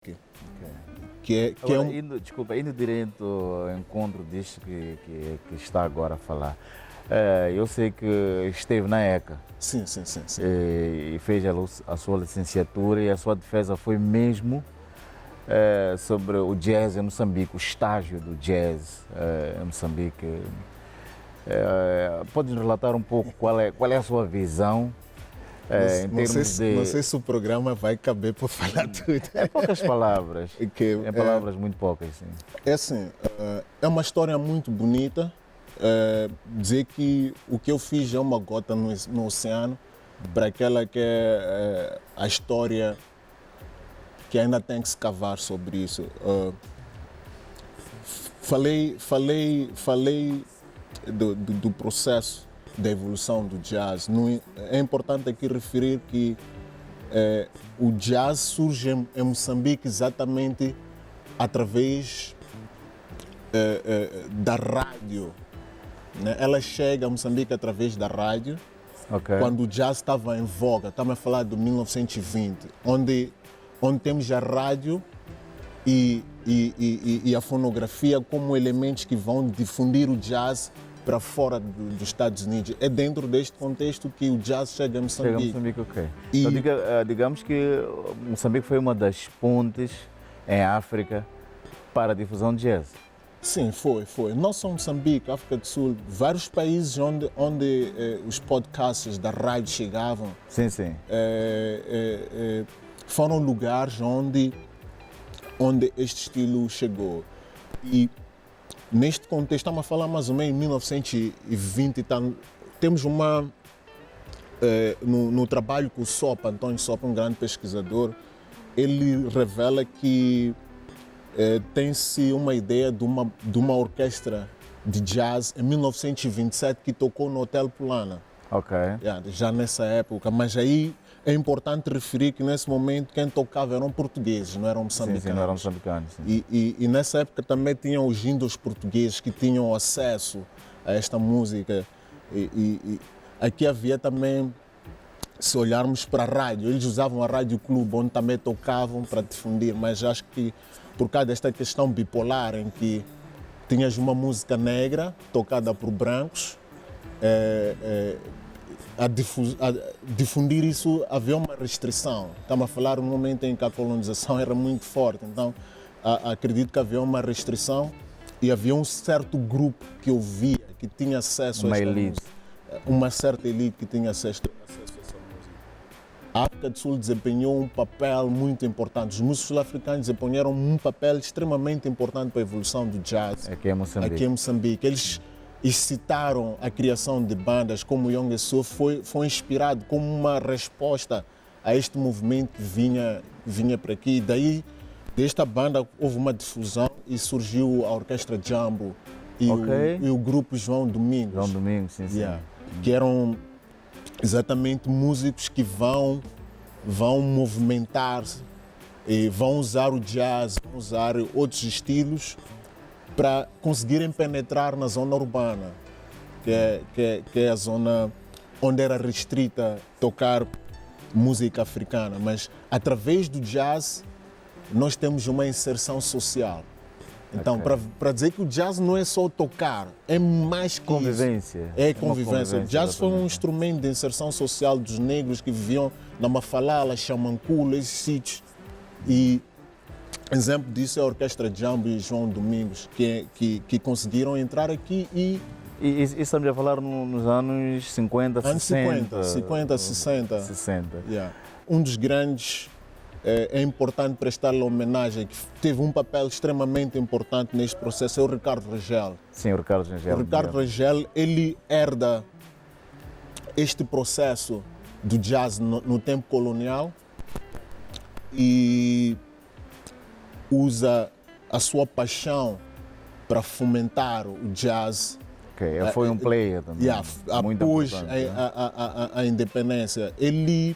Que Agora, indo direto ao encontro disto que está agora a falar, eu sei que esteve na ECA. Sim. E fez a sua licenciatura e a sua defesa foi mesmo sobre o jazz em Moçambique, o estágio do jazz em Moçambique. Pode nos relatar um pouco qual é a sua visão? Não sei se o programa vai caber para falar tudo. Em poucas palavras, em palavras muito poucas, sim. É assim, é uma história muito bonita. Dizer que o que eu fiz é uma gota no oceano para aquela que é a história que ainda tem que se cavar sobre isso. Falei do processo da evolução do jazz. É importante aqui referir que o jazz surge em Moçambique exatamente através da rádio. Né? Ela chega a Moçambique através da rádio, quando o jazz estava em voga. Estamos a falar de 1920, onde temos a rádio e a fonografia como elementos que vão difundir o jazz para fora dos Estados Unidos. É dentro deste contexto que o jazz chega a Moçambique. Chega a Moçambique, ok. Então, digamos que Moçambique foi uma das pontes em África para a difusão de jazz. Sim, foi. Não só Moçambique, África do Sul, vários países onde os podcasts da rádio chegavam. Sim. Foram lugares onde este estilo chegou. E neste contexto, estamos a falar mais ou menos em 1920, temos no trabalho com o Sopa, António Sopa, um grande pesquisador, ele revela que tem-se uma ideia de uma orquestra de jazz em 1927 que tocou no Hotel Polana. Ok. Já nessa época, mas aí é importante referir que nesse momento quem tocava eram portugueses, não eram moçambicanos. Sim, não eram moçambicanos. Sim. E nessa época também tinham os índios portugueses que tinham acesso a esta música. E aqui havia também, se olharmos para a rádio, eles usavam a Rádio Clube, onde também tocavam para difundir, mas acho que por causa desta questão bipolar, em que tinhas uma música negra tocada por brancos, a difundir isso havia uma restrição. Estamos a falar no momento em que a colonização era muito forte, então acredito que havia uma restrição e havia um certo grupo que ouvia, que tinha acesso a esta música. Uma certa elite que tinha acesso a essa música. A África do Sul desempenhou um papel muito importante. Os músicos sul-africanos desempenharam um papel extremamente importante para a evolução do jazz aqui em Moçambique. Eles excitaram a criação de bandas como o Young Soul, foi inspirado como uma resposta a este movimento que vinha para aqui. E daí, desta banda, houve uma difusão e surgiu a Orquestra Jambo e o grupo João Domingos. João Domingos, sim. Que eram exatamente músicos que vão movimentar-se e vão usar o jazz, vão usar outros estilos para conseguirem penetrar na zona urbana, que é a zona onde era restrita tocar música africana. Mas através do jazz nós temos uma inserção social. Então, para dizer que o jazz não é só tocar, é mais que convivência. Isso. É convivência. O jazz foi um instrumento de inserção social dos negros que viviam na Mafalala, Xamancula, esses sítios. E exemplo disso é a Orquestra Jambo e João Domingos, que conseguiram entrar aqui e estamos a falar nos anos 50, anos 60. 50, 60. 60. Um dos grandes... É importante prestar-lhe homenagem, que teve um papel extremamente importante neste processo, é o Ricardo Rangel. Sim, o Ricardo Rangel. O Ricardo Rangel, ele herda este processo do jazz no tempo colonial e usa a sua paixão para fomentar o jazz. Ele foi um player também. Após a independência, ele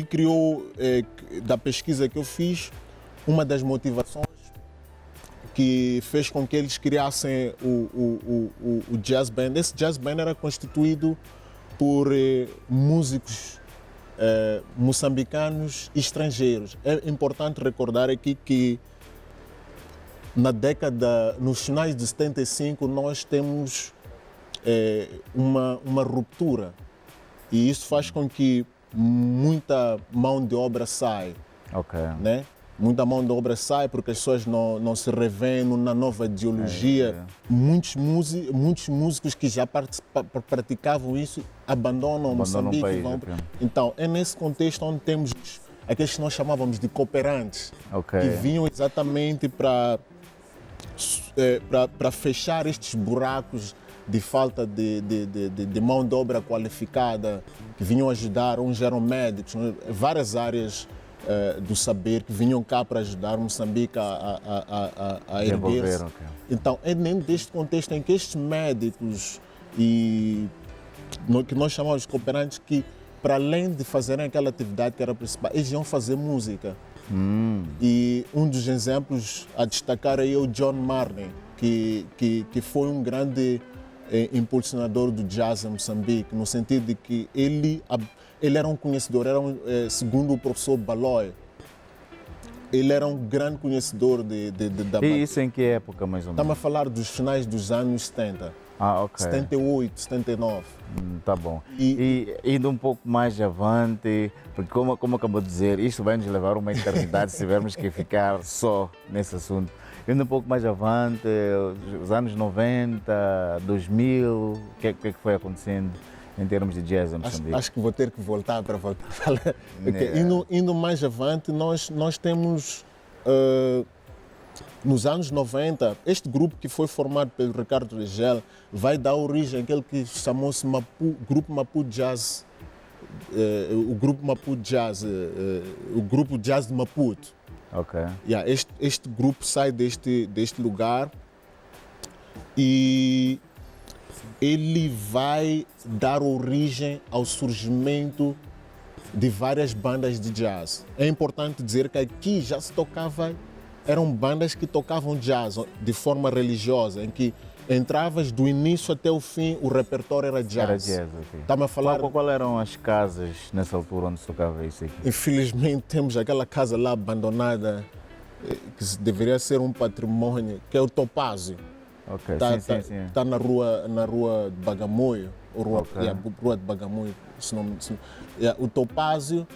criou, da pesquisa que eu fiz, uma das motivações que fez com que eles criassem o jazz band. Esse jazz band era constituído por músicos moçambicanos e estrangeiros. É importante recordar aqui que nos finais de 75 nós temos uma ruptura e isso faz com que muita mão de obra saia. Ok. Né? Muita mão de obra sai porque as pessoas não se revêem na nova ideologia. Muitos músicos que já praticavam isso abandonam Moçambique. o país. Então, é nesse contexto onde temos aqueles que nós chamávamos de cooperantes, Ok. que vinham exatamente para fechar estes buracos de falta de mão de obra qualificada, que vinham ajudar, uns eram médicos, várias áreas do saber que vinham cá para ajudar Moçambique a erguer-se. Okay. Então, é dentro deste contexto em que estes médicos que nós chamamos de cooperantes, que para além de fazerem aquela atividade que era principal, eles iam fazer música. E um dos exemplos a destacar aí é o John Marley, que foi um grande impulsionador do jazz em Moçambique, no sentido de que ele era um conhecedor, segundo o professor Baloy, ele era um grande conhecedor da... E isso em que época, mais ou menos? Estamos a falar dos finais dos anos 70. Ok. 78, 79. Tá bom. E indo um pouco mais avante, porque como acabou de dizer, isto vai nos levar uma eternidade se tivermos que ficar só nesse assunto. Indo um pouco mais avante, os anos 90, 2000, o que é que foi acontecendo em termos de jazz em Moçambique? Acho que vou ter que voltar para voltar a falar. Indo mais avante, nós temos, nos anos 90, este grupo que foi formado pelo Ricardo Regel vai dar origem àquele que chamou-se Grupo Maputo Jazz, o Grupo Maputo Jazz, o Grupo Jazz de Maputo. Ok. Este grupo sai deste lugar e ele vai dar origem ao surgimento de várias bandas de jazz. É importante dizer que aqui já se tocava, eram bandas que tocavam jazz de forma religiosa, em que entravas do início até o fim, o repertório era jazz. Era jazz, ok. Estava a falar... Qual eram as casas nessa altura onde se tocava isso aqui? Infelizmente temos aquela casa lá abandonada, que deveria ser um patrimônio, que é o Topázio. Ok, sim. Está na rua de Bagamoio, rua de Bagamoio, o Topázio,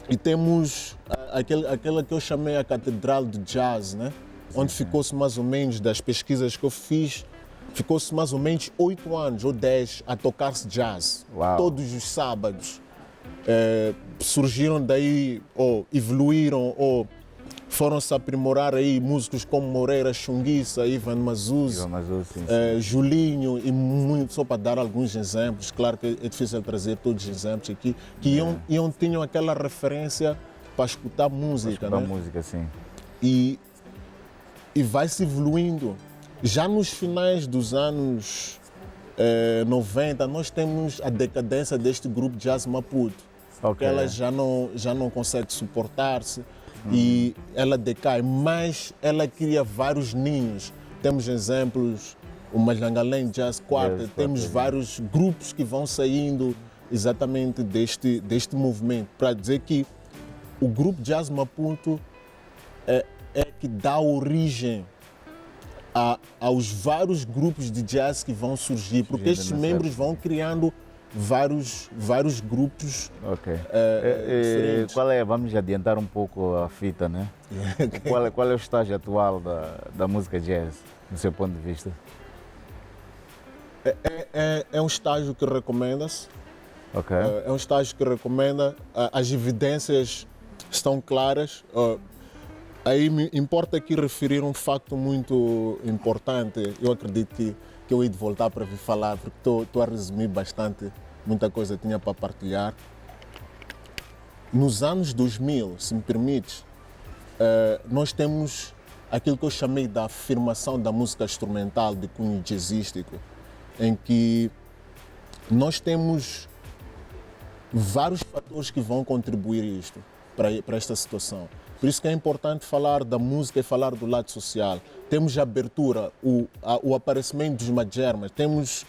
e temos aquela que eu chamei a Catedral de Jazz, né? Onde ficou-se mais ou menos, das pesquisas que eu fiz, ficou-se mais ou menos 8 anos ou 10 a tocar-se jazz. Uau. Todos os sábados. Surgiram daí, ou evoluíram, ou foram-se aprimorar aí músicos como Moreira Chunguissa, Ivan Mazuz, Julinho e muito, só para dar alguns exemplos. Claro que é difícil trazer todos os exemplos aqui, que tinham aquela referência para escutar música. Para escutar né? música, sim. E vai-se evoluindo. Já nos finais dos anos 90, nós temos a decadência deste grupo Jazz Maputo. Porque ela já não consegue suportar-se e ela decai, mas ela cria vários ninhos. Temos exemplos, o Malangalém Jazz Quartet, temos vários grupos que vão saindo exatamente deste movimento, para dizer que o grupo Jazz Maputo é que dá origem aos vários grupos de jazz que vão surgir, porque estes membros vão criando vários grupos diferentes. Vamos adiantar um pouco a fita, né? Qual é o estágio atual da música jazz, do seu ponto de vista? É um estágio que recomenda-se. Okay. É um estágio que recomenda. As evidências estão claras. Aí me importa aqui referir um facto muito importante. Eu acredito que eu hei de voltar para vir falar, porque estou a resumir bastante, muita coisa tinha para partilhar. Nos anos 2000, se me permites, nós temos aquilo que eu chamei da afirmação da música instrumental de cunho jazzístico, em que nós temos vários fatores que vão contribuir para esta situação. Por isso que é importante falar da música e falar do lado social. Temos a abertura, o aparecimento dos majermas, temos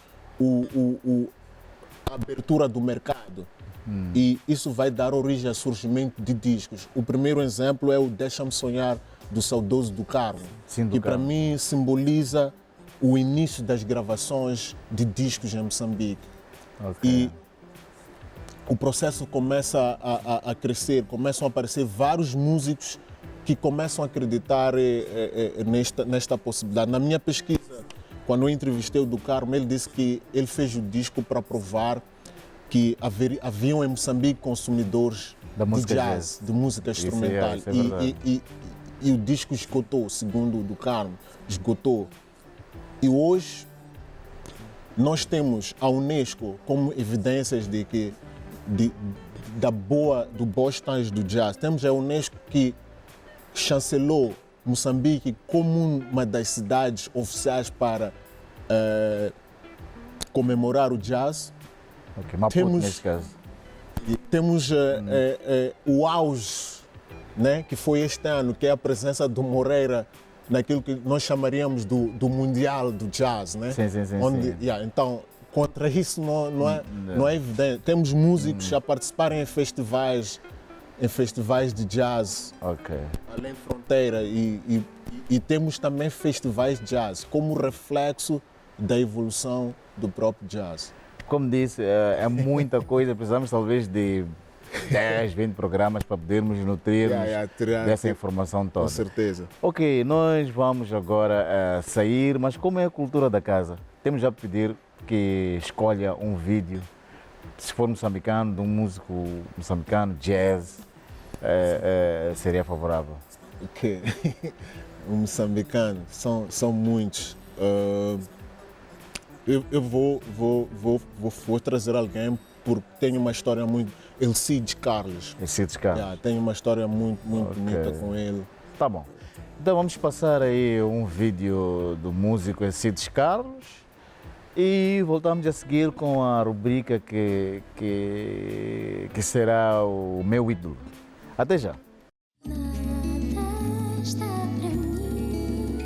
a abertura do mercado. E isso vai dar origem ao surgimento de discos. O primeiro exemplo é o Deixa-me Sonhar, do saudoso do Carmo, Sim, do que para Carmo. mim simboliza o início das gravações de discos em Moçambique. Ok. E o processo começa a crescer, começam a aparecer vários músicos que começam a acreditar nesta possibilidade. Na minha pesquisa, quando eu entrevistei o do Carmo, ele disse que ele fez o disco para provar que haviam em Moçambique consumidores Da de música jazz, de música instrumental. isso é verdade. E o disco esgotou, segundo o do Carmo, esgotou. E hoje nós temos a Unesco como evidências de que do bons times do jazz. Temos a Unesco que chancelou Moçambique como uma das cidades oficiais para comemorar o jazz. Ok, Maputo Temos- neste caso. E temos o auge, né, que foi este ano, que é a presença do Moreira naquilo que nós chamaríamos do Mundial do Jazz. Né? Sim, sim, sim, Onde, sim. yeah, então, contra isso não é evidente. Temos músicos a participarem em festivais de jazz, Ok. além de fronteira, e temos também festivais de jazz como reflexo da evolução do próprio jazz. Como disse, é muita coisa, precisamos talvez de 10, 20 programas para podermos nutrir-nos dessa informação Com toda. certeza. Ok, nós vamos agora sair, mas como é a cultura da casa? Temos já a pedir que escolha um vídeo, se for moçambicano, de um músico moçambicano, jazz, seria favorável. Que o moçambicano são muitos. Eu vou trazer alguém porque tem uma história muito. Elcides Carlos. Esse Carlos. Yeah, tem uma história muito Ok. bonita com ele. Tá bom. Então vamos passar aí um vídeo do músico Elcides Carlos e voltamos a seguir com a rubrica que será o meu ídolo. Até já.